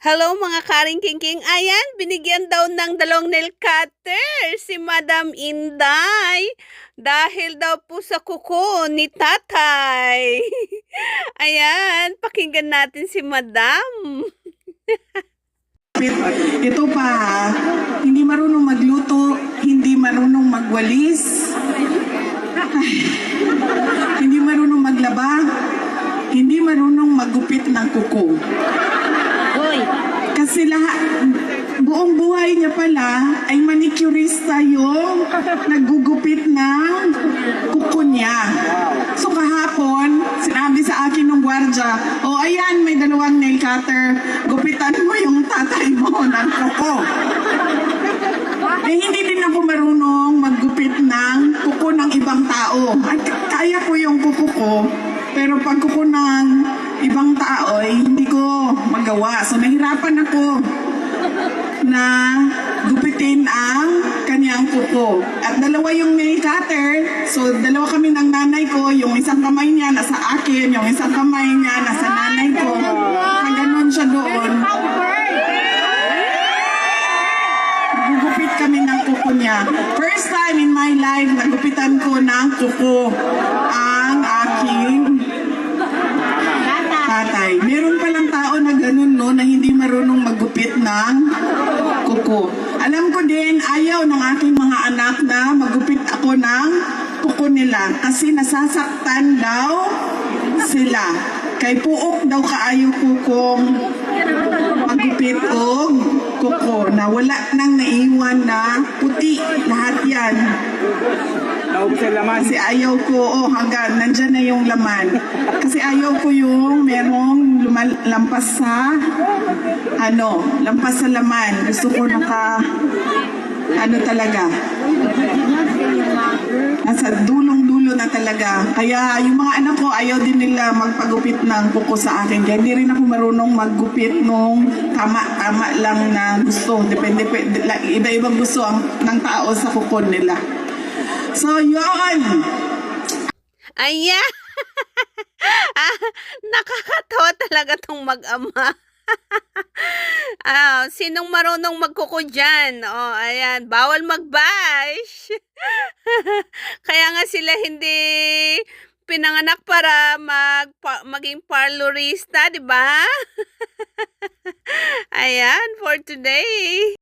Hello mga karing kingking. Ayan, binigyan daw ng 2 nail cutter si Madam Inday. Dahil daw po sa kuko ni tatay. Ayan, pakinggan natin si Madam. Ito pa, hindi marunong magluto, hindi marunong magwalis, hindi marunong maglaba, hindi marunong maggupit ng kuko. Kasi buong buhay niya pala ay manicurista yung naggugupit ng kuko niya. So kahapon, sinabi sa akin ng gwardya, "O ayan, may 2 nail cutter, gupitan mo yung tatay mo ng kuko." Hindi din ako marunong maggupit ng kuko ng ibang tao. Ay, kaya ko yung kuko ko, pero pag kuko ng ibang tao ay hindi ko magawa. So nahirapan ako na gupitin ang kanyang kuko. At 2 yung nail cutter. So 2 kami ng nanay ko. Yung isang kamay niya nasa akin, yung isang kamay niya nasa nanay ko. Nakaganon siya doon. Gugupit kami ng kuko niya. First time in my life, nagupitan ko ng kuko ang aking tatay. Meron palang tao na ganun, no, na hindi marunong maggupit ng kuko. Alam ko din, ayaw ng aking mga anak na maggupit ako ng kuko nila kasi nasasaktan daw sila. Kay puok daw kaayo kukong maggupit o kuko na wala nang naiwan na puti. Lahat yan. Kasi ayaw ko, hanggang nandyan na yung laman. Kasi ayaw ko yung merong lampas sa, lampas sa laman. Gusto ko talaga. Nasa dulong-dulo na talaga. Kaya yung mga anak ko, ayaw din nila magpagupit ng kuko sa akin. Kaya hindi rin ako marunong maggupit nung tama-tama lang na gusto. Depende, iba-ibang gusto ng tao sa kuko nila. So, yun! Ayan! Nakakatawa talaga tong mag-ama. Sinong marunong magkuko dyan? Ayan, bawal mag-bash. Kaya nga sila hindi pinanganak para maging parlorista, di ba? Ayan, for today.